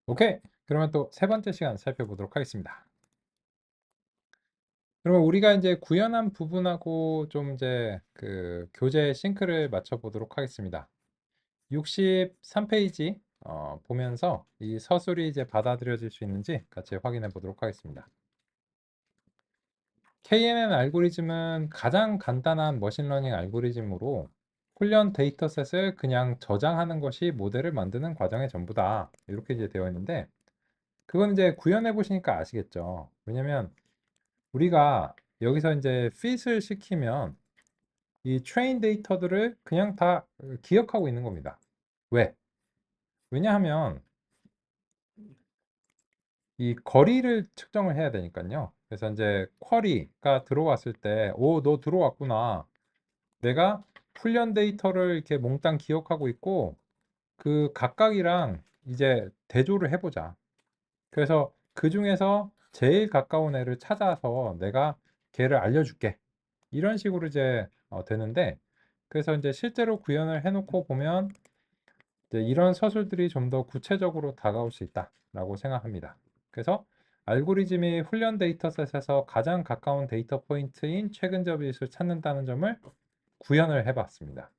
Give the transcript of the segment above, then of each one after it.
오케이. 그러면 또 세 번째 시간 살펴보도록 하겠습니다. 그러면 우리가 이제 구현한 부분하고 좀 이제 그 교재 싱크를 맞춰 보도록 하겠습니다. 63페이지 보면서 이 서술이 이제 받아들여질 수 있는지 같이 확인해 보도록 하겠습니다. KNN 알고리즘은 가장 간단한 머신러닝 알고리즘으로 훈련 데이터셋을 그냥 저장하는 것이 모델을 만드는 과정의 전부다. 이렇게 이제 되어 있는데 그건 이제 구현해 보시니까 아시겠죠. 왜냐면 우리가 여기서 이제 fit을 시키면 이 train 데이터들을 그냥 다 기억하고 있는 겁니다. 왜? 왜냐하면 이 거리를 측정을 해야 되니까요. 그래서 이제 쿼리가 들어왔을 때, 오, 너 들어왔구나. 내가 훈련 데이터를 이렇게 몽땅 기억하고 있고, 그 각각이랑 이제 대조를 해보자. 그래서 그 중에서 제일 가까운 애를 찾아서 내가 걔를 알려줄게. 이런 식으로 이제 되는데, 그래서 이제 실제로 구현을 해놓고 보면 이제 이런 서술들이 좀 더 구체적으로 다가올 수 있다라고 생각합니다. 그래서 알고리즘이 훈련 데이터셋에서 가장 가까운 데이터 포인트인 최근 접잇을 찾는다는 점을 구현을 해봤습니다.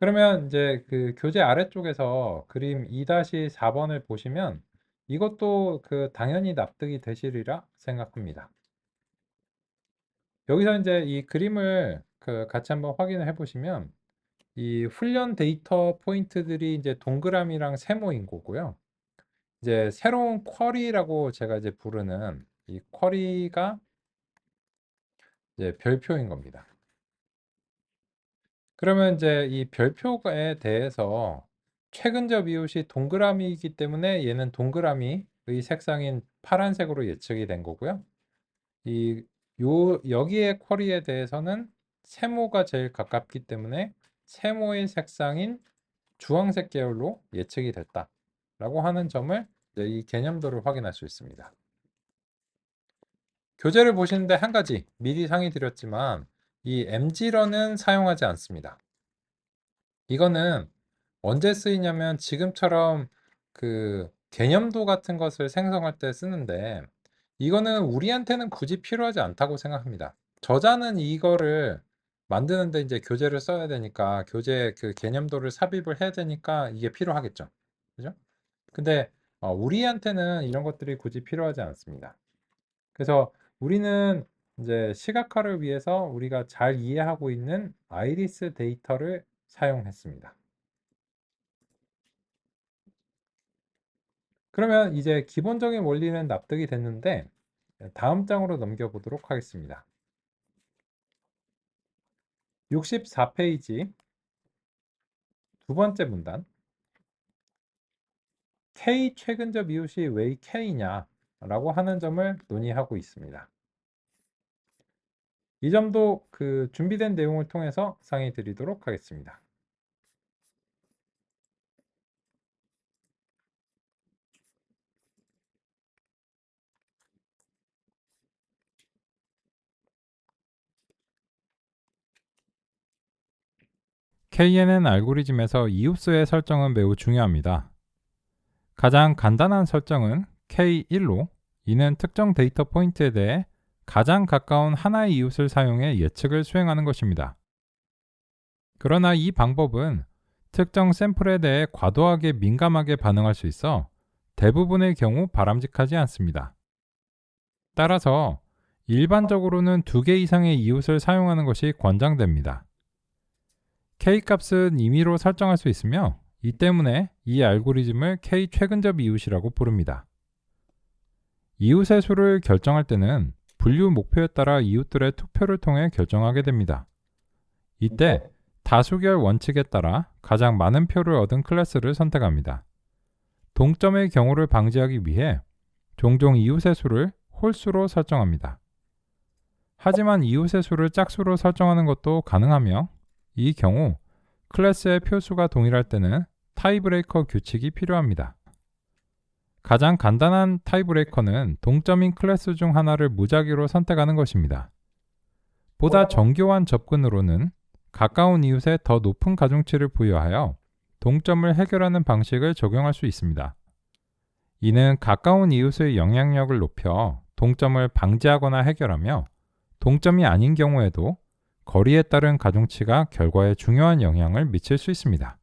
그러면 이제 그 교재 아래쪽에서 그림 2-4번을 보시면 이것도 그 당연히 납득이 되시리라 생각합니다. 여기서 이제 이 그림을 그 같이 한번 확인을 해보시면 이 훈련 데이터 포인트들이 이제 동그라미랑 세모인 거고요. 이제 새로운 쿼리라고 제가 이제 부르는 이 쿼리가 이제 별표인 겁니다. 그러면 이제 이 별표에 대해서 최근접 이웃이 동그라미이기 때문에 얘는 동그라미의 색상인 파란색으로 예측이 된 거고요. 이 여기에 쿼리에 대해서는 세모가 제일 가깝기 때문에 세모의 색상인 주황색 계열로 예측이 됐다라고 하는 점을 이 개념도를 확인할 수 있습니다. 교재를 보시는데 한 가지 미리 상의 드렸지만 이 mgrun은 사용하지 않습니다. 이거는 언제 쓰이냐면 지금처럼 그 개념도 같은 것을 생성할 때 쓰는데 이거는 우리한테는 굳이 필요하지 않다고 생각합니다. 저자는 이거를 만드는데 이제 교재를 써야 되니까 교재 그 개념도를 삽입을 해야 되니까 이게 필요하겠죠. 그죠? 근데 우리한테는 이런 것들이 굳이 필요하지 않습니다. 그래서 우리는 이제 시각화를 위해서 우리가 잘 이해하고 있는 아이리스 데이터를 사용했습니다. 그러면 이제 기본적인 원리는 납득이 됐는데 다음 장으로 넘겨보도록 하겠습니다. 64페이지 두 번째 문단 K 최근접 이웃이 왜 K냐 라고 하는 점을 논의하고 있습니다. 이 점도 그 준비된 내용을 통해서 상의 드리도록 하겠습니다. KNN 알고리즘에서 이웃수의 설정은 매우 중요합니다. 가장 간단한 설정은 K1로 이는 특정 데이터 포인트에 대해 가장 가까운 하나의 이웃을 사용해 예측을 수행하는 것입니다. 그러나 이 방법은 특정 샘플에 대해 과도하게 민감하게 반응할 수 있어 대부분의 경우 바람직하지 않습니다. 따라서 일반적으로는 2개 이상의 이웃을 사용하는 것이 권장됩니다. K값은 임의로 설정할 수 있으며 이 때문에 이 알고리즘을 K 최근접 이웃이라고 부릅니다. 이웃의 수를 결정할 때는 분류 목표에 따라 이웃들의 투표를 통해 결정하게 됩니다. 이때 다수결 원칙에 따라 가장 많은 표를 얻은 클래스를 선택합니다. 동점의 경우를 방지하기 위해 종종 이웃의 수를 홀수로 설정합니다. 하지만 이웃의 수를 짝수로 설정하는 것도 가능하며 이 경우 클래스의 표수가 동일할 때는 타이브레이커 규칙이 필요합니다. 가장 간단한 타이브레이커는 동점인 클래스 중 하나를 무작위로 선택하는 것입니다. 보다 정교한 접근으로는 가까운 이웃에 더 높은 가중치를 부여하여 동점을 해결하는 방식을 적용할 수 있습니다. 이는 가까운 이웃의 영향력을 높여 동점을 방지하거나 해결하며 동점이 아닌 경우에도 거리에 따른 가중치가 결과에 중요한 영향을 미칠 수 있습니다.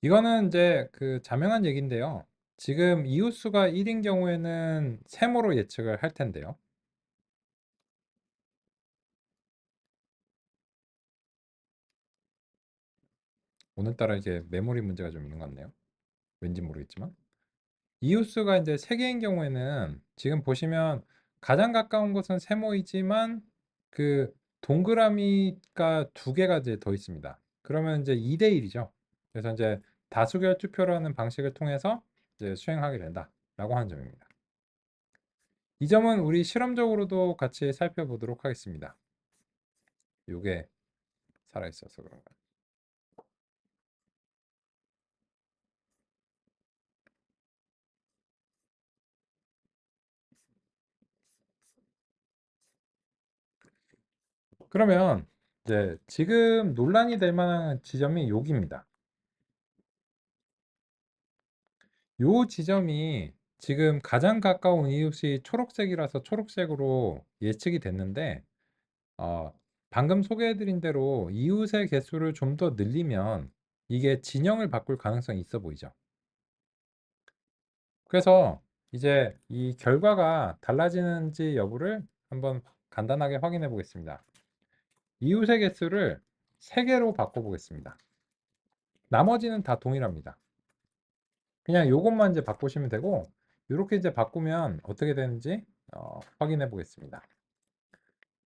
이거는 이제 그 자명한 얘기인데요. 지금 이웃수가 1인 경우에는 세모로 예측을 할 텐데요. 오늘따라 이제 메모리 문제가 좀 있는 것 같네요. 왠지 모르겠지만. 이웃수가 이제 3개인 경우에는 지금 보시면 가장 가까운 곳은 세모이지만 그 동그라미가 2개가 이제 더 있습니다. 그러면 이제 2대 1이죠. 그래서 이제 다수결 투표라는 방식을 통해서 이제 수행하게 된다라고 하는 점입니다. 이 점은 우리 실험적으로도 같이 살펴보도록 하겠습니다. 이게 살아있어서 그런가. 그러면 이제 지금 논란이 될 만한 지점이 여기입니다. 요 지점이 지금 가장 가까운 이웃이 초록색이라서 초록색으로 예측이 됐는데 어, 방금 소개해드린 대로 이웃의 개수를 좀 더 늘리면 이게 진영을 바꿀 가능성이 있어 보이죠. 그래서 이제 이 결과가 달라지는지 여부를 한번 간단하게 확인해 보겠습니다. 이웃의 개수를 3개로 바꿔보겠습니다. 나머지는 다 동일합니다. 그냥 요것만 이제 바꾸시면 되고 이렇게 이제 바꾸면 어떻게 되는지 확인해 보겠습니다.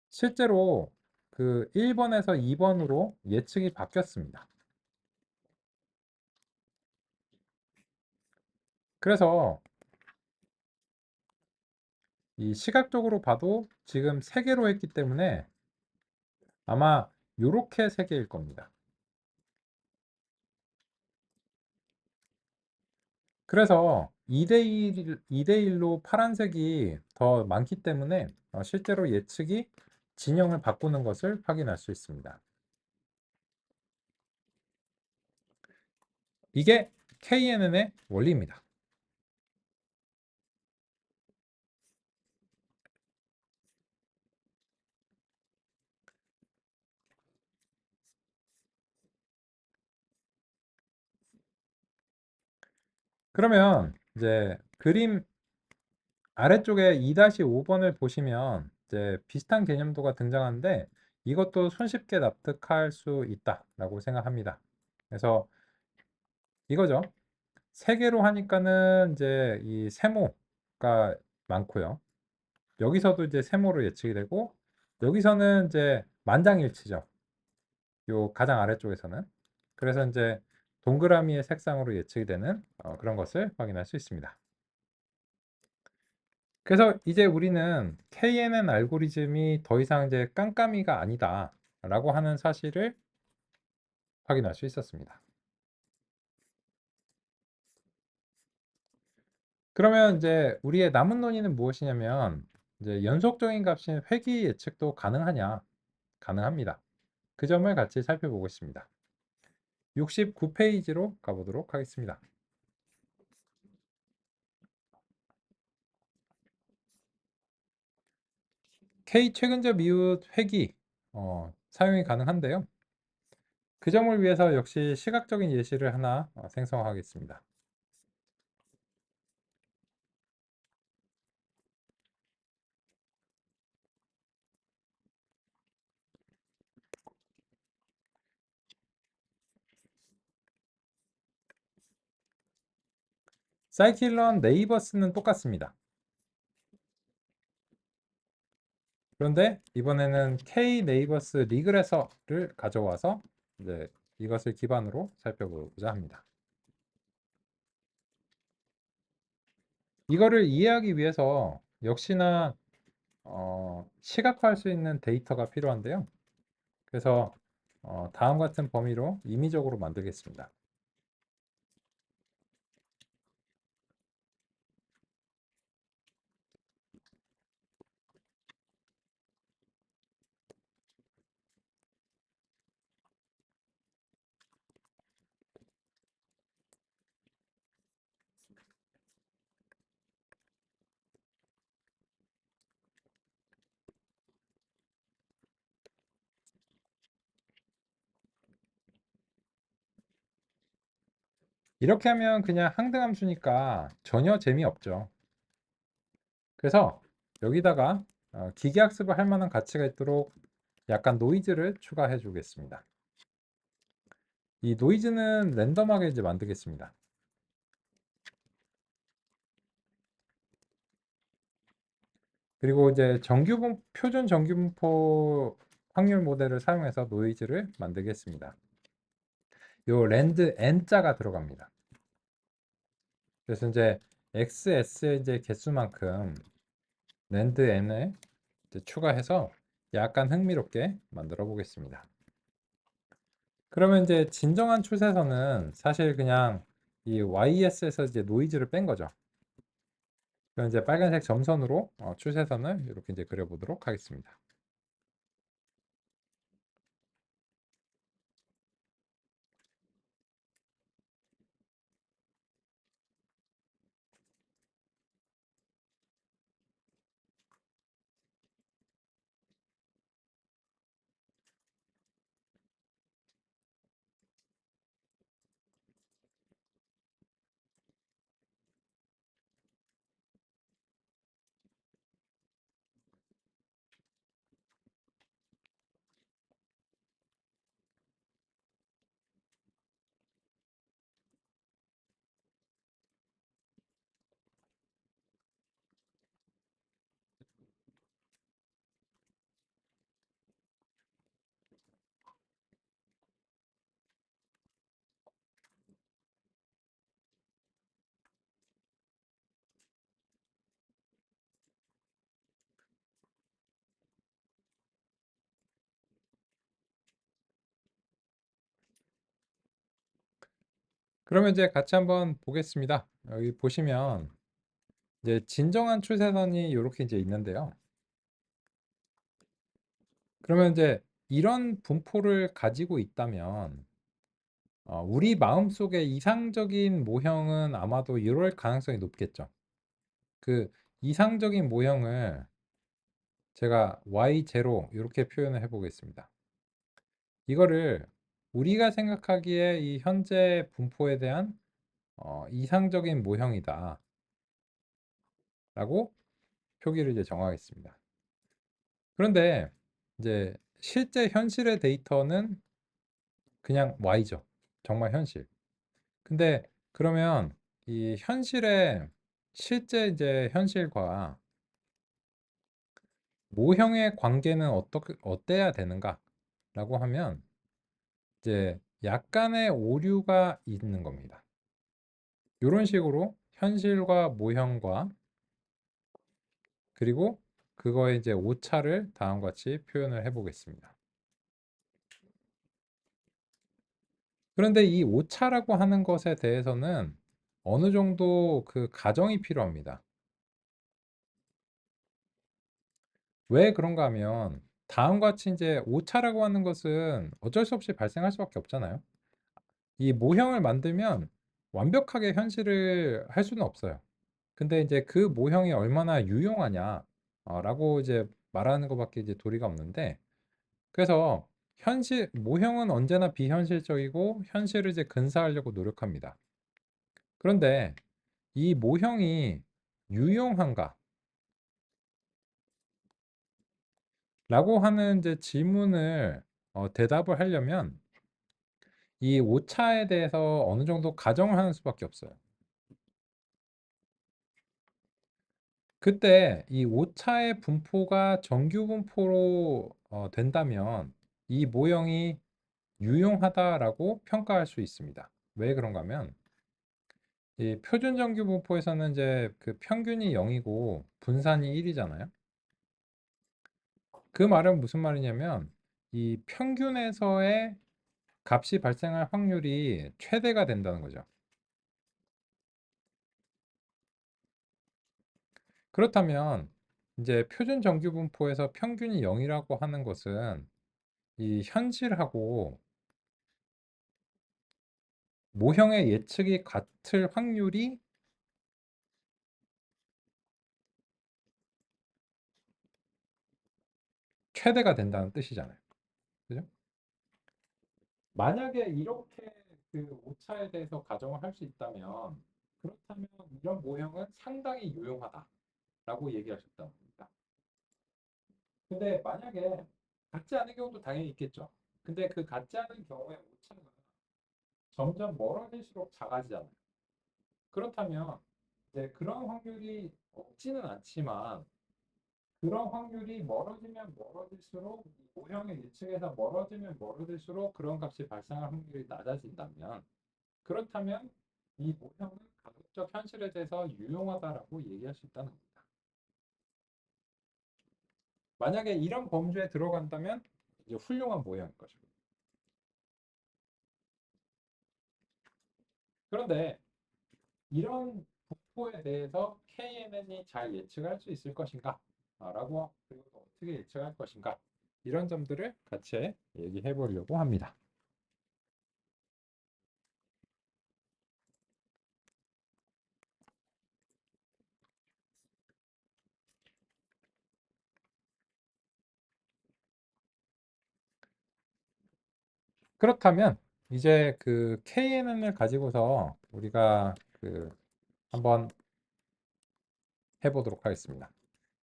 실제로 그 1번에서 2번으로 예측이 바뀌었습니다. 그래서 이 시각적으로 봐도 지금 3개로 했기 때문에 아마 요렇게 3개일 겁니다. 그래서 2대1로 파란색이 더 많기 때문에 실제로 예측이 진영을 바꾸는 것을 확인할 수 있습니다. 이게 KNN의 원리입니다. 그러면 이제 그림 아래쪽에 2-5번을 보시면 이제 비슷한 개념도가 등장하는데 이것도 손쉽게 납득할 수 있다라고 생각합니다. 그래서 이거죠. 3개로 하니까는 이제 이 세모가 많고요. 여기서도 이제 세모로 예측이 되고 여기서는 이제 만장일치죠. 요 가장 아래쪽에서는. 그래서 이제 동그라미의 색상으로 예측이 되는 그런 것을 확인할 수 있습니다. 그래서 이제 우리는 KNN 알고리즘이 더 이상 이제 깜깜이가 아니다라고 하는 사실을 확인할 수 있었습니다. 그러면 이제 우리의 남은 논의는 무엇이냐면 이제 연속적인 값인 회귀 예측도 가능하냐? 가능합니다. 그 점을 같이 살펴보겠습니다. 69페이지로 가보도록 하겠습니다. K 최근접 이웃 회귀 사용이 가능한데요. 그 점을 위해서 역시 시각적인 예시를 하나 생성하겠습니다. 사이클런 네이버스는 똑같습니다. 그런데 이번에는 K 네이버스 리그레서를 가져와서 이제 이것을 기반으로 살펴보고자 합니다. 이거를 이해하기 위해서 역시나 시각화할 수 있는 데이터가 필요한데요. 그래서 다음 같은 범위로 임의적으로 만들겠습니다. 이렇게 하면 그냥 항등함수니까 전혀 재미없죠. 그래서 여기다가 기계학습을 할 만한 가치가 있도록 약간 노이즈를 추가해 주겠습니다. 이 노이즈는 랜덤하게 이제 만들겠습니다. 그리고 이제 표준 정규분포 확률 모델을 사용해서 노이즈를 만들겠습니다. 요 랜드 n자가 들어갑니다. 그래서 이제 xs의 이제 개수만큼 랜드 n을 이제 추가해서 약간 흥미롭게 만들어 보겠습니다. 그러면 이제 진정한 추세선은 사실 그냥 이 YS에서 이제 노이즈를 뺀 거죠. 그럼 이제 빨간색 점선으로 추세선을 이렇게 이제 그려보도록 하겠습니다. 그러면 이제 같이 한번 보겠습니다. 여기 보시면 이제 진정한 추세선이 이렇게 이제 있는데요. 그러면 이제 이런 분포를 가지고 있다면 우리 마음속에 이상적인 모형은 아마도 이럴 가능성이 높겠죠. 그 이상적인 모형을 제가 y0 이렇게 표현을 해 보겠습니다. 이거를 우리가 생각하기에 이 현재 분포에 대한 이상적인 모형이다 라고 표기를 이제 정하겠습니다. 그런데 이제 실제 현실의 데이터는 그냥 y죠. 정말 현실. 근데 그러면 이 현실의 실제 이제 현실과 모형의 관계는 어때야 되는가라고 하면 이제 약간의 오류가 있는 겁니다. 이런 식으로 현실과 모형과 그리고 그거의 이제 오차를 다음과 같이 표현을 해 보겠습니다. 그런데 이 오차라고 하는 것에 대해서는 어느 정도 그 가정이 필요합니다. 왜 그런가 하면 다음과 같이 이제 오차라고 하는 것은 어쩔 수 없이 발생할 수밖에 없잖아요. 이 모형을 만들면 완벽하게 현실을 할 수는 없어요. 근데 이제 그 모형이 얼마나 유용하냐 라고 이제 말하는 것밖에 이제 도리가 없는데 그래서 모형은 언제나 비현실적이고 현실을 이제 근사하려고 노력합니다. 그런데 이 모형이 유용한가? 라고 하는 이제 질문을 대답을 하려면 이 오차에 대해서 어느 정도 가정을 하는 수밖에 없어요. 그때 이 오차의 분포가 정규 분포로 된다면 이 모형이 유용하다라고 평가할 수 있습니다. 왜 그런가 하면 이 표준 정규 분포에서는 이제 그 평균이 0이고 분산이 1이잖아요. 그 말은 무슨 말이냐면 이 평균에서의 값이 발생할 확률이 최대가 된다는 거죠. 그렇다면 이제 표준 정규 분포에서 평균이 0이라고 하는 것은 이 현실하고 모형의 예측이 같을 확률이 최대가 된다는 뜻이잖아요. 그죠? 만약에 이렇게 그 오차에 대해서 가정을 할 수 있다면 그렇다면 이런 모형은 상당히 유용하다라고 얘기하셨다고 합니다. 근데 만약에 같지 않은 경우도 당연히 있겠죠. 근데 그 같지 않은 경우에 오차가 점점 멀어질수록 작아지잖아요. 그렇다면 이제 그런 확률이 없지는 않지만 그런 확률이 멀어지면 멀어질수록 이 모형의 예측에서 멀어지면 멀어질수록 그런 값이 발생할 확률이 낮아진다면 그렇다면 이 모형은 가급적 현실에 대해서 유용하다라고 얘기할 수 있다는 겁니다. 만약에 이런 범주에 들어간다면 이제 훌륭한 모형인 거죠. 그런데 이런 분포에 대해서 KNN이 잘 예측할 수 있을 것인가? 라고 그리고 또 어떻게 예측할 것인가? 이런 점들을 같이 얘기해 보려고 합니다. 그렇다면 이제 그 KNN을 가지고서 우리가 그 한번 해보도록 하겠습니다.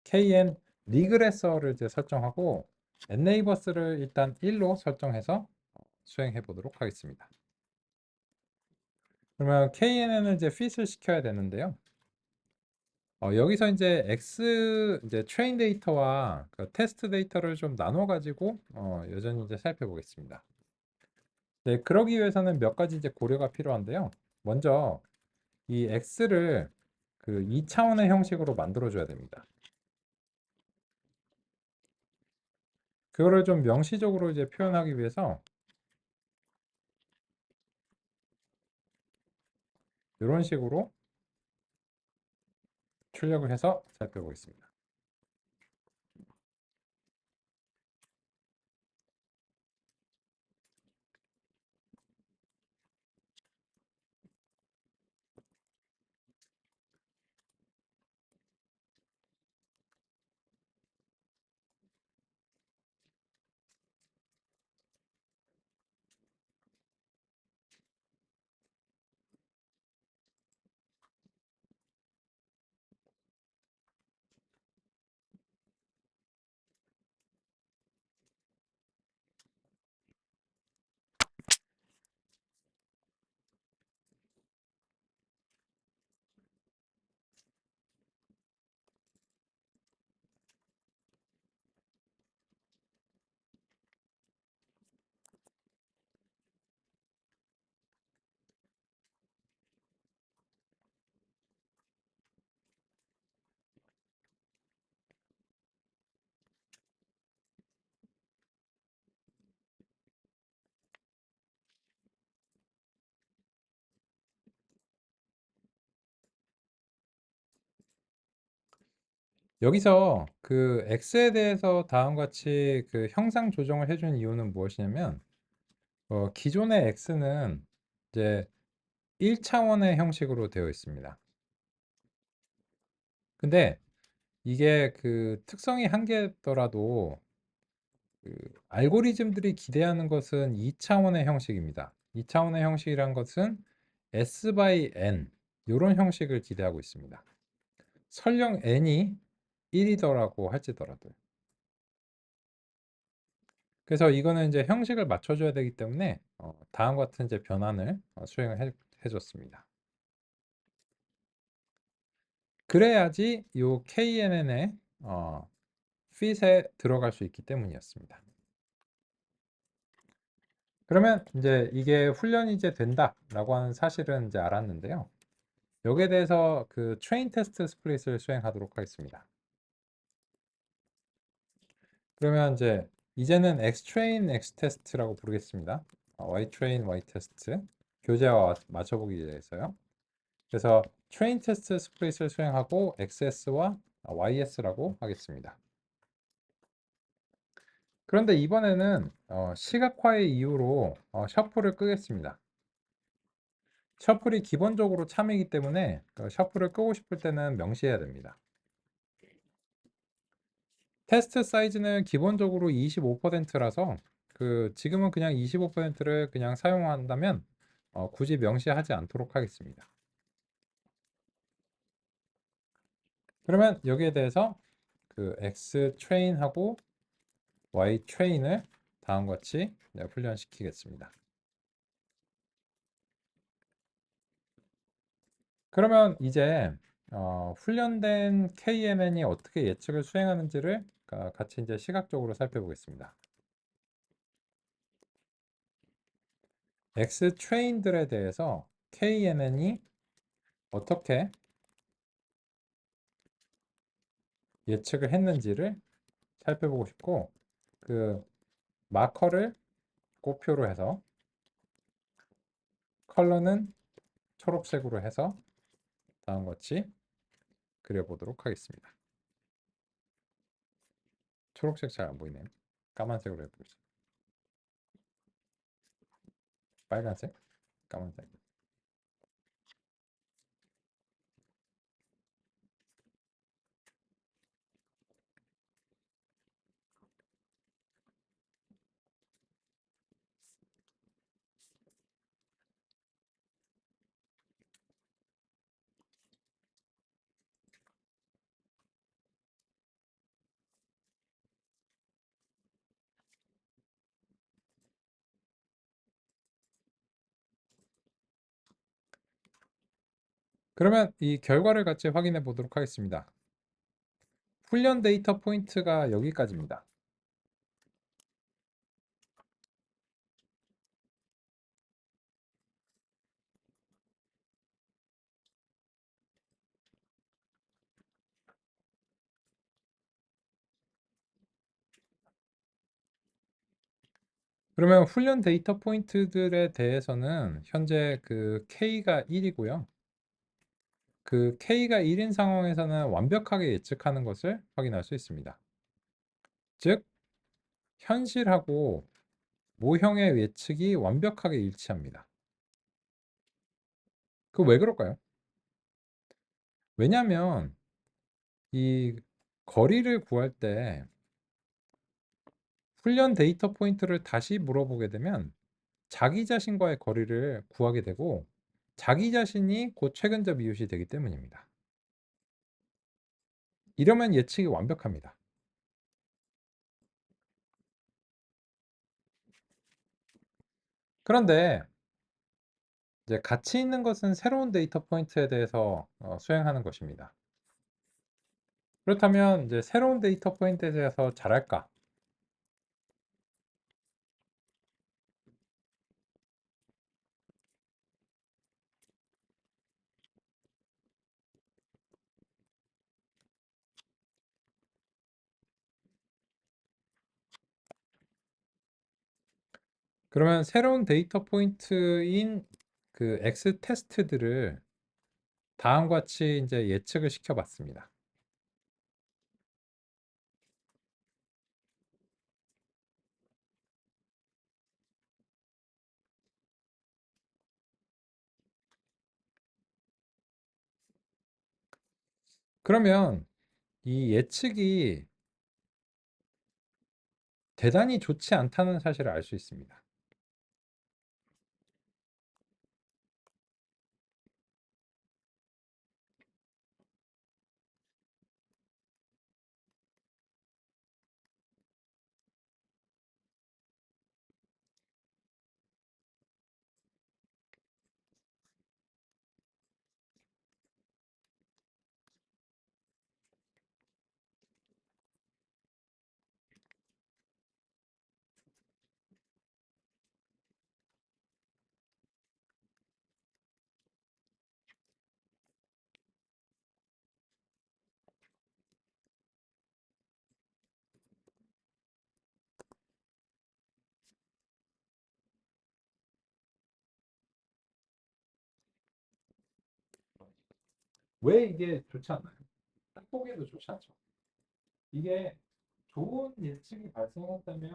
KN 리그레서를 이제 설정하고 neighbors를 일단 1로 설정해서 수행해 보도록 하겠습니다. 그러면 KNN을 이제 fit을 시켜야 되는데요. 여기서 이제 X 이제 트레인 데이터와 그 테스트 데이터를 좀 나눠 가지고 여전히 이제 살펴보겠습니다. 네, 그러기 위해서는 몇 가지 이제 고려가 필요한데요. 먼저 이 X를 그 2차원의 형식으로 만들어 줘야 됩니다. 그거를 좀 명시적으로 이제 표현하기 위해서 이런 식으로 출력을 해서 살펴보겠습니다. 여기서 그 X에 대해서 다음과 같이 그 형상 조정을 해준 이유는 무엇이냐면 기존의 X는 이제 1차원의 형식으로 되어 있습니다. 근데 이게 그 특성이 한 개더라도 그 알고리즘들이 기대하는 것은 2차원의 형식입니다. 2차원의 형식이란 것은 S by N 이런 형식을 기대하고 있습니다. 설령 N이 1이더라고 할지더라도. 그래서 이거는 이제 형식을 맞춰줘야 되기 때문에 다음과 같은 이제 변환을 수행을 해줬습니다. 그래야지 이 KNN의 fit에 들어갈 수 있기 때문이었습니다. 그러면 이제 이게 훈련이 이제 된다라고 하는 사실은 이제 알았는데요. 여기에 대해서 그 트레인 테스트 스플릿을 수행하도록 하겠습니다. 그러면 이제 이제는 X 트레인 X 테스트라고 부르겠습니다. Y 트레인 Y 테스트 교재와 맞춰보기 위해서요. 그래서 트레인 테스트 스플릿을 수행하고 XS와 YS라고 하겠습니다. 그런데 이번에는 시각화의 이유로 셔플을 끄겠습니다. 셔플이 기본적으로 참이기 때문에 셔플을 끄고 싶을 때는 명시해야 됩니다. 테스트 사이즈는 기본적으로 25%라서 지금은 그냥 25%를 그냥 사용한다면 굳이 명시하지 않도록 하겠습니다. 그러면 여기에 대해서 그 x 트레인하고 y 트레인을 다음과 같이 훈련시키겠습니다. 그러면 이제 훈련된 KMN이 어떻게 예측을 수행하는지를 같이 이제 시각적으로 살펴보겠습니다. X 트레인들에 대해서 KMN이 어떻게 예측을 했는지를 살펴보고 싶고, 그 마커를 꽃표로 해서 컬러는 초록색으로 해서 다음과 같이 그려보도록 하겠습니다. 초록색 잘 안 보이네요. 까만색으로 해보겠습니다. 빨간색, 까만색. 그러면 이 결과를 같이 확인해 보도록 하겠습니다. 훈련 데이터 포인트가 여기까지입니다. 그러면 훈련 데이터 포인트들에 대해서는 현재 그 K가 1이고요. 그 K가 1인 상황에서는 완벽하게 예측하는 것을 확인할 수 있습니다. 즉, 현실하고 모형의 예측이 완벽하게 일치합니다. 그 왜 그럴까요? 왜냐하면 이 거리를 구할 때 훈련 데이터 포인트를 다시 물어보게 되면 자기 자신과의 거리를 구하게 되고 자기 자신이 곧 최근접 이웃이 되기 때문입니다. 이러면 예측이 완벽합니다. 그런데 이제 가치 있는 것은 새로운 데이터 포인트에 대해서 수행하는 것입니다. 그렇다면 이제 새로운 데이터 포인트에 대해서 잘할까? 그러면 새로운 데이터 포인트인 그 X 테스트들을 다음과 같이 이제 예측을 시켜봤습니다. 그러면 이 예측이 대단히 좋지 않다는 사실을 알 수 있습니다. 왜 이게 좋지 않나요? 딱 보기에도 좋지 않죠. 이게 좋은 예측이 발생했다면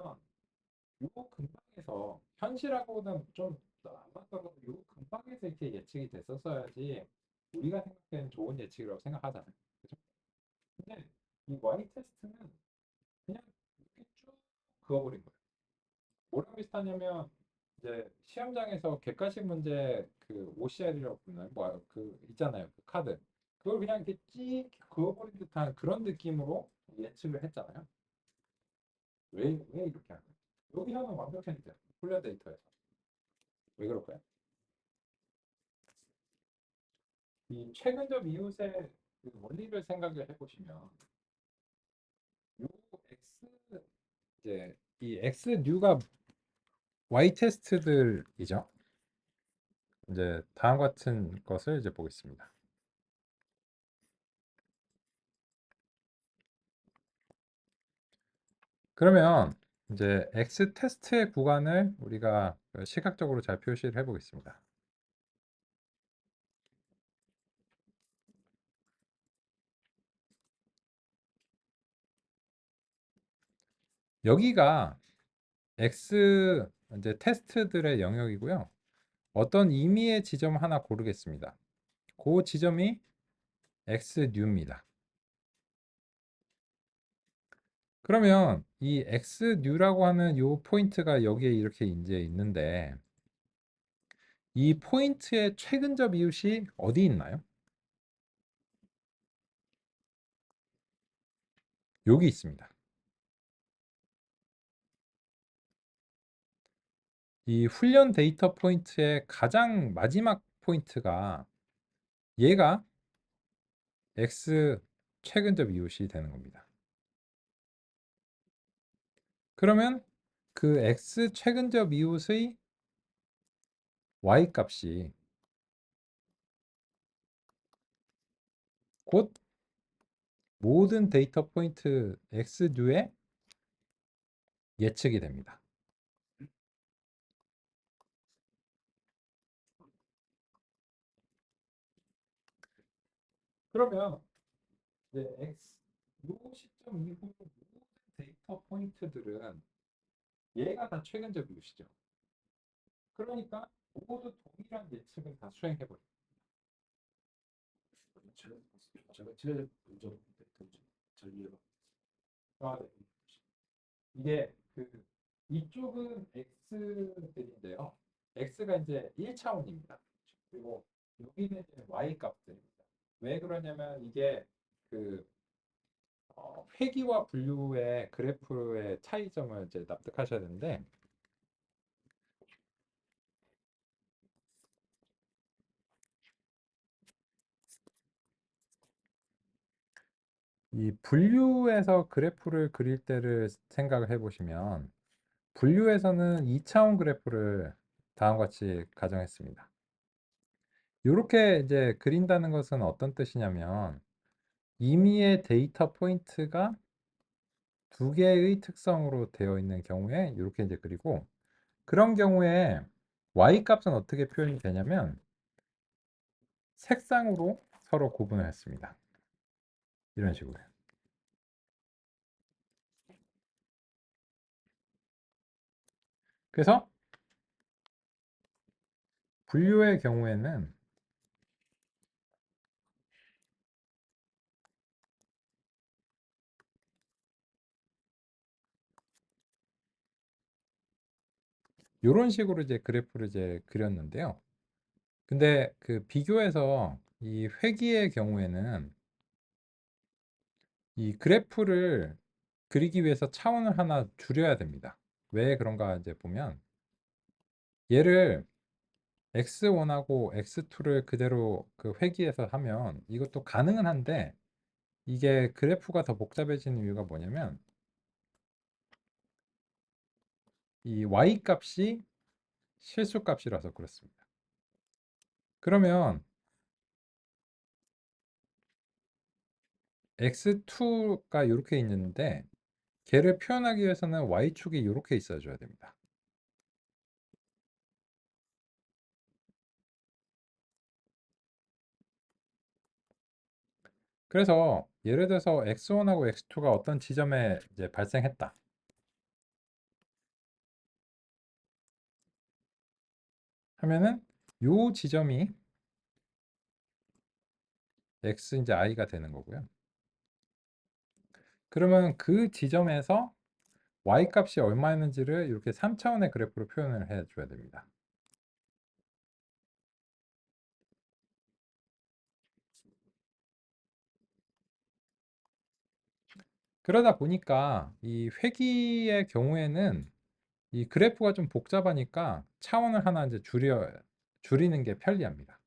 요 근방에서 현실하고는 좀 안 맞더라도 요 근방에서 이렇게 예측이 됐었어야지 우리가 생각하는 좋은 예측이라고 생각하잖아요. 그죠? 근데 이 Y 테스트는 그냥 이렇게 쭉 그어버린 거예요. 뭐랑 비슷하냐면 이제 시험장에서 객관식 문제 그 OCR이라고 부르나요? 뭐 그 있잖아요. 그 카드. 그걸 그냥 이렇게 찍 그어버린 듯한 그런 느낌으로 예측을 했잖아요. 왜 이렇게 하는 거예요? 여기서는 완벽했는데 훈련 데이터에서 왜 그럴까요? 이 최근적 이웃의 그 원리를 생각을 해보시면 요 X 이제 이 X 뉴가 Y 테스트들이죠. 이제 다음 같은 것을 이제 보겠습니다. 그러면 이제 X 테스트의 구간을 우리가 시각적으로 잘 표시를 해보겠습니다. 여기가 X 이제 테스트들의 영역이고요. 어떤 임의의 지점 하나 고르겠습니다. 그 지점이 X 뉴입니다. 그러면 이 X 뉴라고 하는 요 포인트가 여기에 이렇게 이제 있는데 이 포인트의 최근접 이웃이 어디 있나요? 여기 있습니다. 이 훈련 데이터 포인트의 가장 마지막 포인트가 얘가 X 최근접 이웃이 되는 겁니다. 그러면 그 X 최근접 이웃의 Y 값이 곧 모든 데이터 포인트 X 뉴의 예측이 됩니다. 그러면 이제 X 요 시점 이후 모든 데이터 포인트들은 얘가 다 최근적 이웃이죠. 그러니까 모두 동일한 예측을 다 수행해버려요. 제가 먼저 잘 이해가. 아, 네. 이게 그 이쪽은 x들인데요. x가 이제 1차원입니다. 그리고 여기는 이제 y 값들입니다. 왜 그러냐면 이게 그 회귀와 분류의 그래프의 차이점을 이제 납득하셔야 되는데 이 분류에서 그래프를 그릴 때를 생각을 해보시면 분류에서는 2차원 그래프를 다음과 같이 가정했습니다. 이렇게 이제 그린다는 것은 어떤 뜻이냐면 임의의 데이터 포인트가 두 개의 특성으로 되어 있는 경우에 이렇게 이제 그리고 그런 경우에 y 값은 어떻게 표현이 되냐면 색상으로 서로 구분을 했습니다. 이런 식으로. 그래서 분류의 경우에는 이런 식으로 이제 그래프를 이제 그렸는데요. 근데 그 비교해서 이 회귀의 경우에는 이 그래프를 그리기 위해서 차원을 하나 줄여야 됩니다. 왜 그런가 이제 보면 얘를 x1하고 x2를 그대로 그 회귀해서 하면 이것도 가능은 한데 이게 그래프가 더 복잡해지는 이유가 뭐냐면 이 y 값이 실수 값이라서 그렇습니다. 그러면 x2가 이렇게 있는데 걔를 표현하기 위해서는 y축이 이렇게 있어줘야 됩니다. 그래서 예를 들어서 x1하고 x2가 어떤 지점에 이제 발생했다. 하면은 요 지점이 x 이제 i가 되는 거고요. 그러면 그 지점에서 y 값이 얼마였는지를 이렇게 3차원의 그래프로 표현을 해줘야 됩니다. 그러다 보니까 이 회귀의 경우에는 이 그래프가 좀 복잡하니까 차원을 하나 이제 줄이는 게 편리합니다.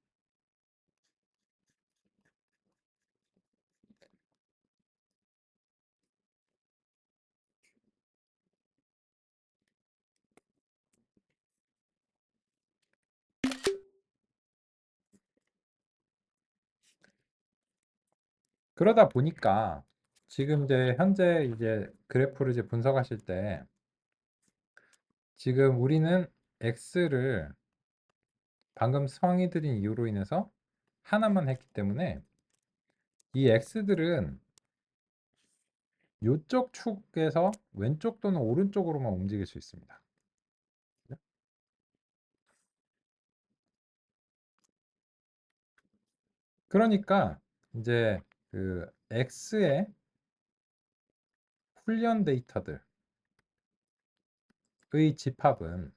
그러다 보니까 지금 이제 현재 이제 그래프를 이제 분석하실 때 지금 우리는 x를 방금 성의드린 이유로 인해서 하나만 했기 때문에 이 x들은 이쪽 축에서 왼쪽 또는 오른쪽으로만 움직일 수 있습니다. 그러니까 이제 그 x의 훈련 데이터들의 집합은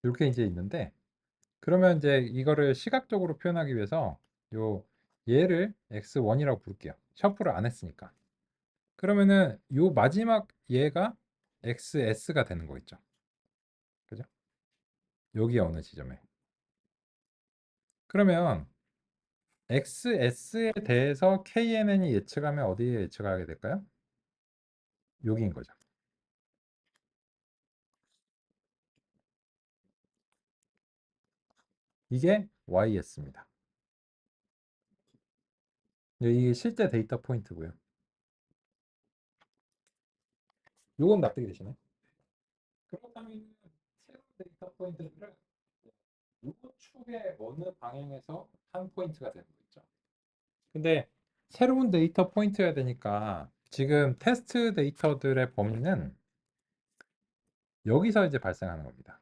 이렇게 이제 있는데 그러면 이제 이거를 시각적으로 표현하기 위해서 요 얘를 x1이라고 부를게요. 셔플을 안 했으니까. 그러면은 요 마지막 얘가 xs가 되는 거 있죠. 그죠? 여기 어느 지점에. 그러면 xs에 대해서 knn이 예측하면 어디에 예측하게 될까요? 여기인 거죠. 이게 ys입니다. 이게 실제 데이터 포인트고요. 요건 납득이 되시나요? 그렇다면 새로운 데이터 포인트들은 요 축의 어느 방향에서 한 포인트가 되는 거죠. 근데 새로운 데이터 포인트여야 되니까 지금 테스트 데이터들의 범위는 여기서 이제 발생하는 겁니다.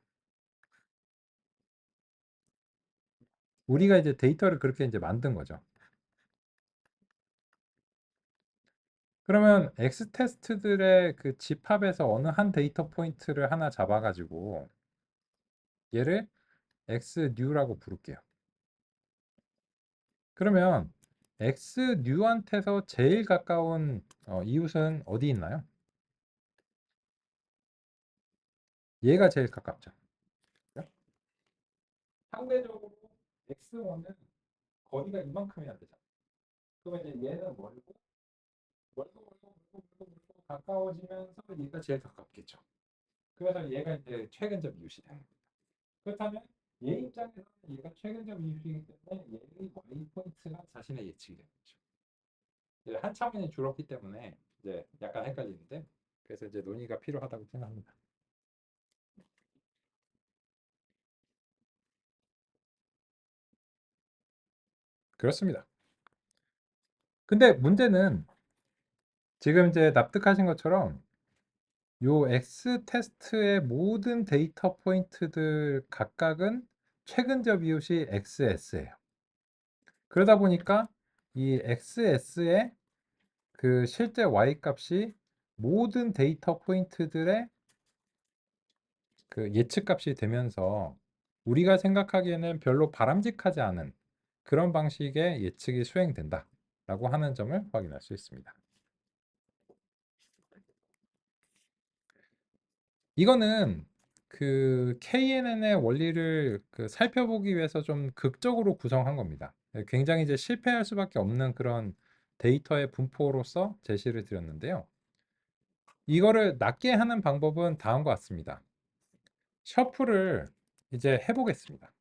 우리가 이제 데이터를 그렇게 이제 만든 거죠. 그러면 X 테스트들의 그 집합에서 어느 한 데이터 포인트를 하나 잡아가지고 얘를 X new라고 부를게요. 그러면 X new한테서 제일 가까운 이웃은 어디 있나요? 얘가 제일 가깝죠. 상대적으로 X1은 거리가 이만큼이나 되잖아. 그러면 이제 얘는 멀고 가까워지면서 얘가 제일 가깝겠죠. 그래서 얘가 이제 최근적 이웃이 되는 거예요. 그렇다면 얘 입장에서는 얘가 최근적 이웃이기 때문에 얘의 y 포인트가 자신의 예측이 되는 거죠. 이제 한 차원이 줄었기 때문에 이제 약간 헷갈리는데 그래서 이제 논의가 필요하다고 생각합니다. 그렇습니다. 근데 문제는 지금 이제 납득하신 것처럼 요 X 테스트의 모든 데이터 포인트들 각각은 최근적 이웃이 XS예요. 그러다 보니까 이 XS의 그 실제 Y 값이 모든 데이터 포인트들의 그 예측 값이 되면서 우리가 생각하기에는 별로 바람직하지 않은 그런 방식의 예측이 수행된다라고 하는 점을 확인할 수 있습니다. 이거는 그 KNN의 원리를 그 살펴보기 위해서 좀 극적으로 구성한 겁니다. 굉장히 이제 실패할 수밖에 없는 그런 데이터의 분포로서 제시를 드렸는데요. 이거를 낫게 하는 방법은 다음과 같습니다. 셔플을 이제 해보겠습니다.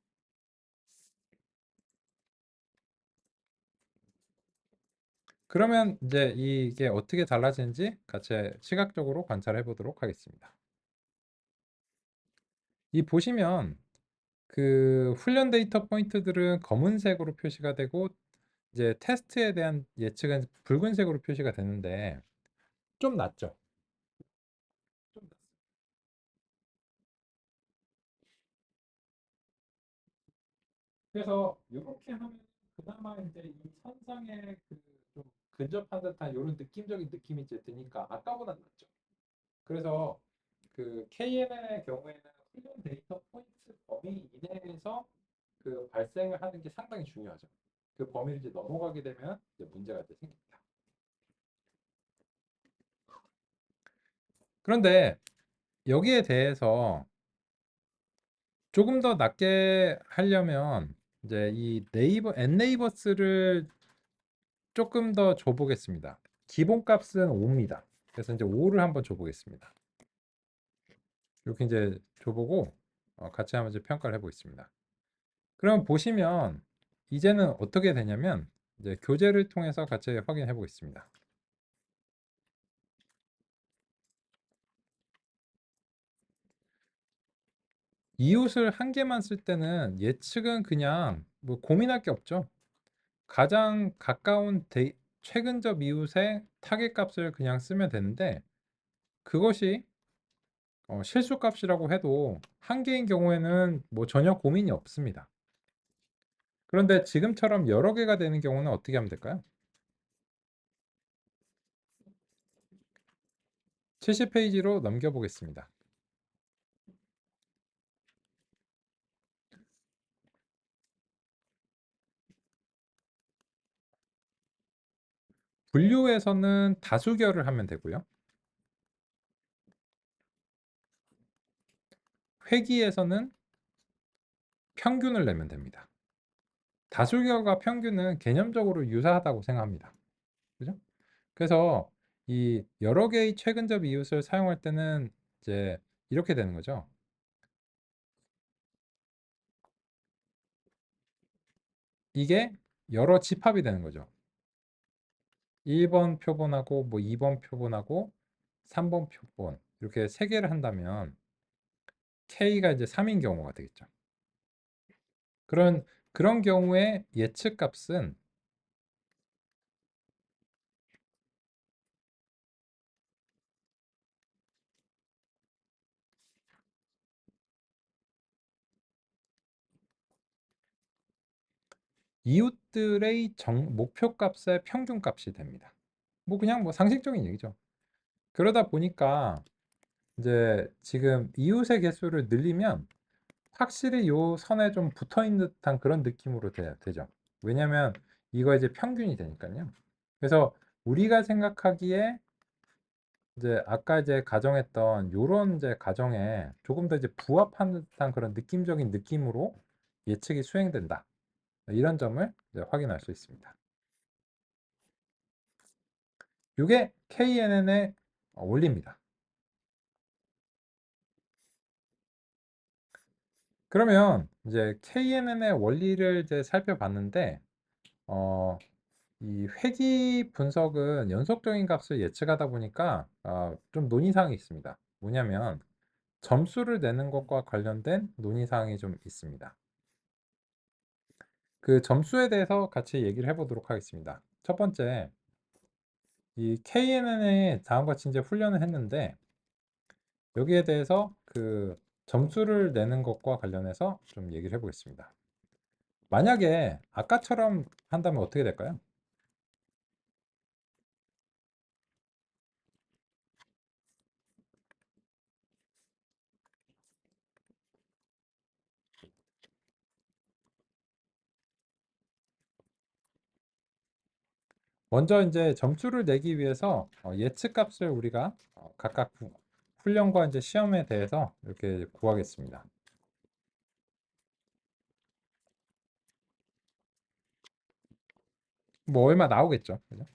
그러면 이제 이게 어떻게 달라지는지 같이 시각적으로 관찰해 보도록 하겠습니다. 이 보시면 그 훈련 데이터 포인트들은 검은색으로 표시가 되고 이제 테스트에 대한 예측은 붉은색으로 표시가 되는데 좀 낫죠. 좀 낫- 그래서 이렇게 하면 그나마 이제 이 선상에 그 좀 근접한 듯한 이런 느낌적인 느낌이 이제 드니까 아까보다 낫죠. 그래서 그 KNN의 경우에는 훈련 데이터 포인트 범위 이내에서 그 발생을 하는 게 상당히 중요하죠. 그 범위를 이제 넘어가게 되면 이제 문제가 이제 생깁니다. 그런데 여기에 대해서 조금 더 낮게 하려면 이제 이 네이버 n네이버스를 조금 더 줘보겠습니다. 기본값은 5입니다. 그래서 이제 5를 한번 줘보겠습니다. 이렇게 이제 줘보고 같이 한번 이제 평가를 해보겠습니다. 그럼 보시면 이제는 어떻게 되냐면 이제 교재를 통해서 같이 확인해 보겠습니다. 이웃을 한 개만 쓸 때는 예측은 그냥 뭐 고민할 게 없죠. 가장 가까운 최근접 이웃의 타겟 값을 그냥 쓰면 되는데 그것이 실수값이라고 해도 한 개인 경우에는 뭐 전혀 고민이 없습니다. 그런데 지금처럼 여러 개가 되는 경우는 어떻게 하면 될까요? 70페이지로 넘겨보겠습니다. 분류에서는 다수결을 하면 되고요. 회귀에서는 평균을 내면 됩니다. 다수결과 평균은 개념적으로 유사하다고 생각합니다. 그죠? 그래서 이 여러 개의 최근접 이웃을 사용할 때는 이제 이렇게 되는 거죠. 이게 여러 집합이 되는 거죠. 1번 표본하고 뭐 2번 표본하고 3번 표본 이렇게 세 개를 한다면 K가 이제 3인 경우가 되겠죠. 그런 경우에 예측 값은 이웃들의 목표 값의 평균 값이 됩니다. 뭐 그냥 뭐 상식적인 얘기죠. 그러다 보니까 이제 지금 이웃의 개수를 늘리면 확실히 요 선에 좀 붙어 있는 듯한 그런 느낌으로 되죠. 왜냐면 이거 이제 평균이 되니까요. 그래서 우리가 생각하기에 이제 아까 이제 가정했던 요런 이제 가정에 조금 더 이제 부합하는 듯한 그런 느낌적인 느낌으로 예측이 수행된다. 이런 점을 이제 확인할 수 있습니다. 이게 KNN의 원리입니다. 그러면 이제 KNN의 원리를 이제 살펴봤는데 이 회귀 분석은 연속적인 값을 예측하다 보니까 좀 논의사항이 있습니다. 뭐냐면 점수를 내는 것과 관련된 논의사항이 좀 있습니다. 그 점수에 대해서 같이 얘기를 해보도록 하겠습니다. 첫 번째, 이 KNN에 다음과 같이 이제 훈련을 했는데 여기에 대해서 그 점수를 내는 것과 관련해서 좀 얘기를 해보겠습니다. 만약에 아까처럼 한다면 어떻게 될까요? 먼저 이제 점수를 내기 위해서 예측 값을 우리가 각각 훈련과 이제 시험에 대해서 이렇게 구하겠습니다. 뭐 얼마 나오겠죠. 그죠?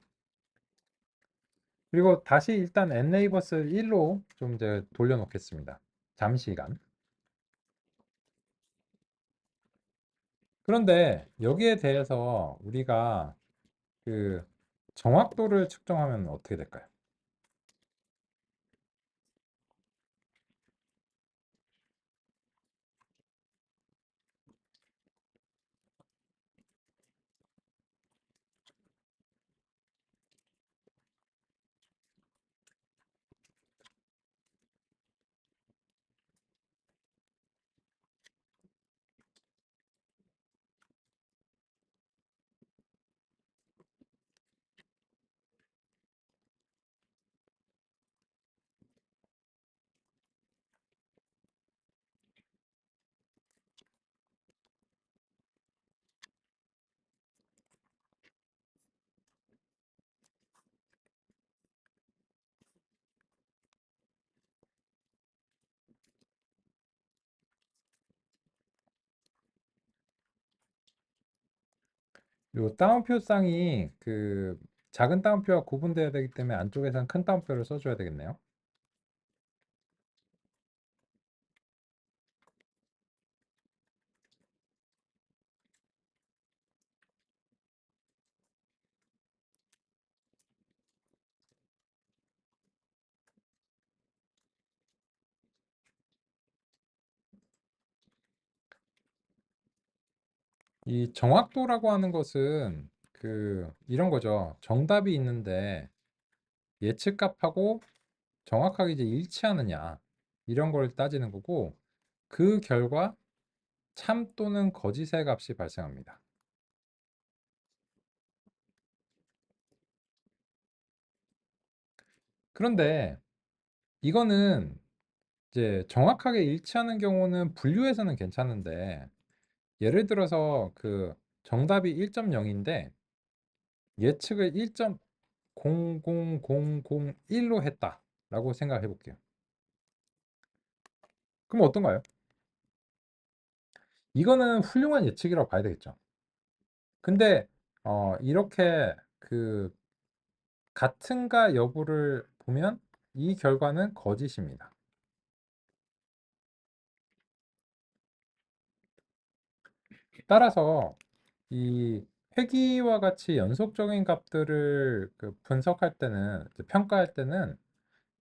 그리고 다시 일단 n네이버스 1로 좀 이제 돌려놓겠습니다. 잠시간. 그런데 여기에 대해서 우리가 그 정확도를 측정하면 어떻게 될까요? 요 따옴표 쌍이 그 작은 따옴표와 구분돼야 되기 때문에 안쪽에서는 큰 따옴표를 써줘야 되겠네요. 이 정확도라고 하는 것은 그 이런 거죠. 정답이 있는데 예측값하고 정확하게 이제 일치하느냐 이런 걸 따지는 거고 그 결과 참 또는 거짓의 값이 발생합니다. 그런데 이거는 이제 정확하게 일치하는 경우는 분류에서는 괜찮은데 예를 들어서 그 정답이 1.0인데 예측을 1.00001로 했다라고 생각해 볼게요. 그럼 어떤가요? 이거는 훌륭한 예측이라고 봐야 되겠죠. 근데 이렇게 그 같은가 여부를 보면 이 결과는 거짓입니다. 따라서 이 회귀와 같이 연속적인 값들을 그 분석할 때는 평가할 때는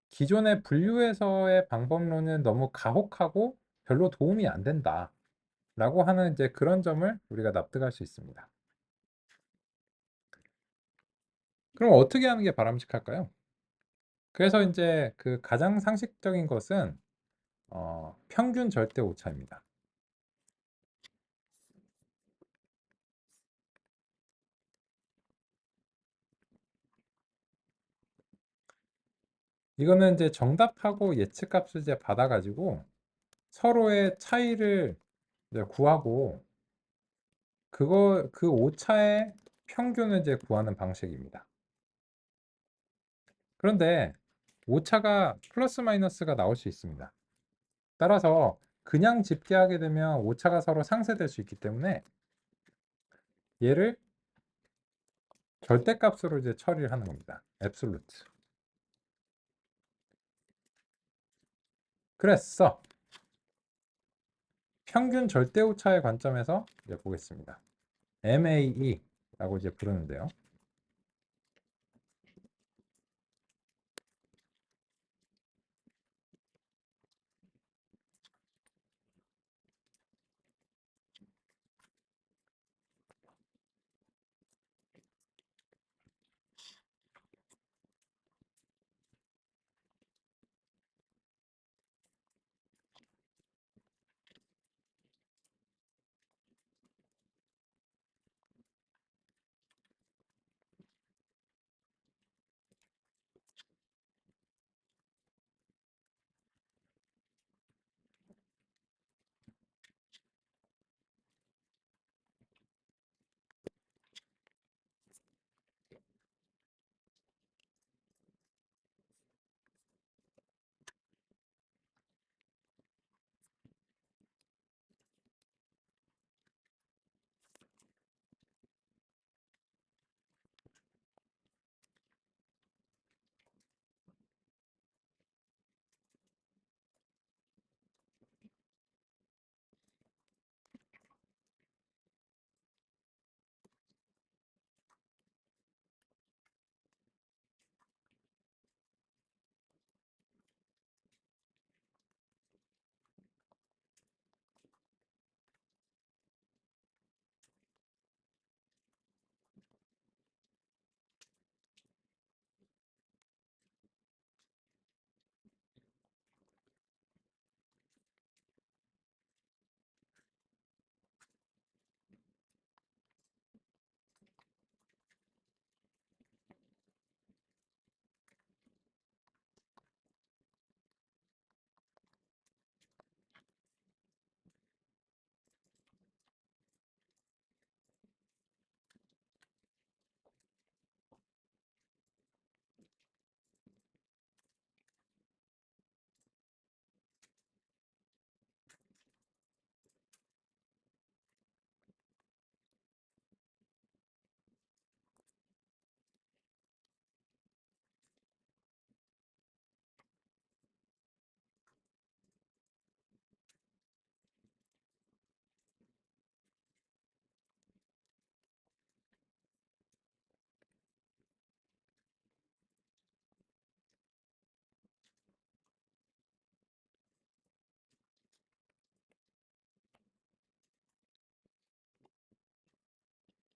기존의 분류에서의 방법론은 너무 가혹하고 별로 도움이 안 된다라고 하는 이제 그런 점을 우리가 납득할 수 있습니다. 그럼 어떻게 하는 게 바람직할까요? 그래서 이제 그 가장 상식적인 것은 평균 절대 오차입니다. 이거는 이제 정답하고 예측값을 이제 받아가지고 서로의 차이를 이제 구하고 그 오차의 평균을 이제 구하는 방식입니다. 그런데 오차가 플러스 마이너스가 나올 수 있습니다. 따라서 그냥 집계하게 되면 오차가 서로 상쇄될 수 있기 때문에 얘를 절대값으로 이제 처리를 하는 겁니다. 앱솔루트. 그래서 평균 절대 오차의 관점에서 이제 보겠습니다. MAE라고 이제 부르는데요.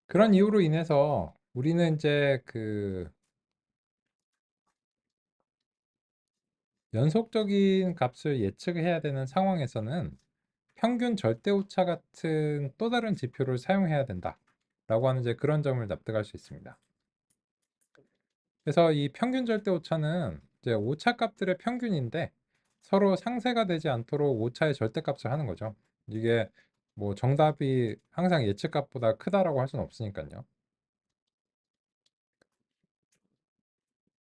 그런 이유로 인해서 우리는 이제 그 연속적인 값을 예측해야 되는 상황에서는 평균 절대 오차 같은 또 다른 지표를 사용해야 된다라고 하는 이제 그런 점을 납득할 수 있습니다. 그래서 이 평균 절대 오차는 이제 오차 값들의 평균인데 서로 상쇄가 되지 않도록 오차의 절대값을 하는 거죠. 이게 뭐 정답이 항상 예측값보다 크다라고 할 수는 없으니까요.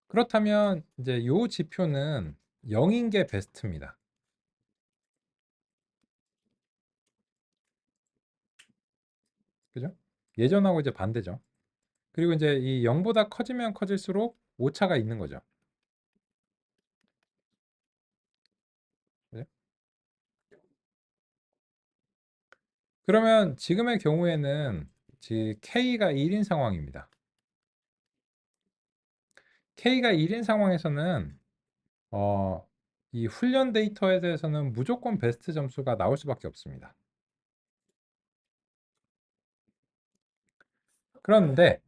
그렇다면 이제 요 지표는 0인 게 베스트입니다. 그죠? 예전하고 이제 반대죠. 그리고 이제 이 0보다 커지면 커질수록 오차가 있는 거죠. 그죠? 그러면 지금의 경우에는 K가 1인 상황입니다. K가 1인 상황에서는 이 훈련 데이터에 대해서는 무조건 베스트 점수가 나올 수밖에 없습니다. 그런데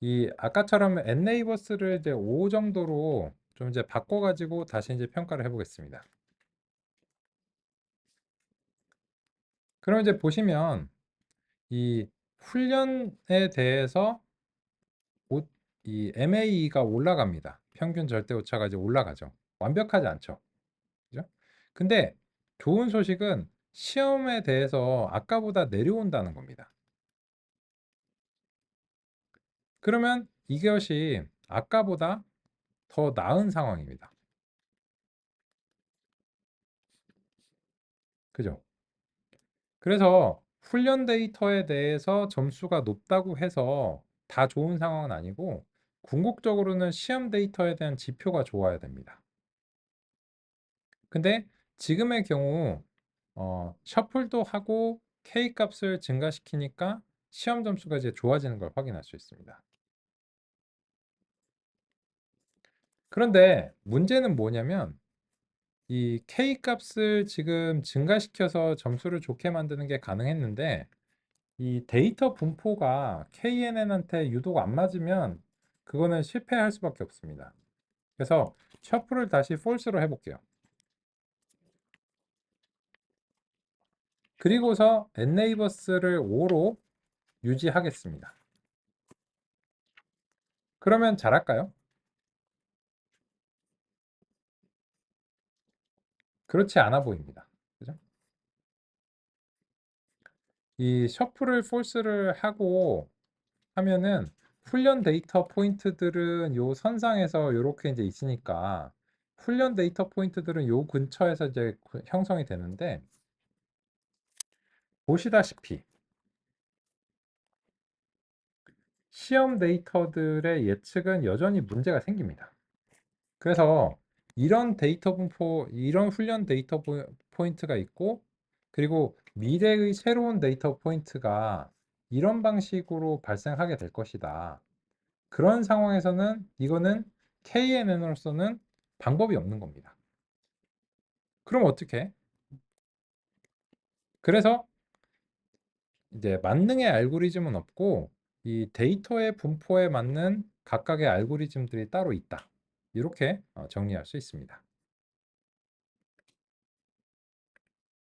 이 아까처럼 n네이버스를 이제 5 정도로 좀 이제 바꿔가지고 다시 이제 평가를 해보겠습니다. 그럼 이제 보시면 이 훈련에 대해서 이 MAE가 올라갑니다. 평균 절대 오차가 이제 올라가죠. 완벽하지 않죠. 그죠? 근데 좋은 소식은 시험에 대해서 아까보다 내려온다는 겁니다. 그러면 이것이 아까보다 더 나은 상황입니다. 그죠? 그래서 훈련 데이터에 대해서 점수가 높다고 해서 다 좋은 상황은 아니고 궁극적으로는 시험 데이터에 대한 지표가 좋아야 됩니다. 근데 지금의 경우 셔플도 하고 K 값을 증가시키니까 시험 점수가 이제 좋아지는 걸 확인할 수 있습니다. 그런데 문제는 뭐냐면 이 K 값을 지금 증가시켜서 점수를 좋게 만드는 게 가능했는데 이 데이터 분포가 KNN한테 유독 안 맞으면 그거는 실패할 수밖에 없습니다. 그래서 셔플을 다시 false로 해볼게요. 그리고서 n네이버스를 5로 유지하겠습니다. 그러면 잘할까요? 그렇지 않아 보입니다. 그죠? 이 셔플을 false를 하고 하면은 훈련 데이터 포인트들은 요 선상에서 이렇게 이제 있으니까 훈련 데이터 포인트들은 요 근처에서 이제 형성이 되는데 보시다시피 시험 데이터들의 예측은 여전히 문제가 생깁니다. 그래서 이런 데이터 분포, 이런 훈련 데이터 포인트가 있고 그리고 미래의 새로운 데이터 포인트가 이런 방식으로 발생하게 될 것이다. 그런 상황에서는 이거는 KNN으로서는 방법이 없는 겁니다. 그럼 어떻게? 그래서 이제 만능의 알고리즘은 없고 이 데이터의 분포에 맞는 각각의 알고리즘들이 따로 있다. 이렇게 정리할 수 있습니다.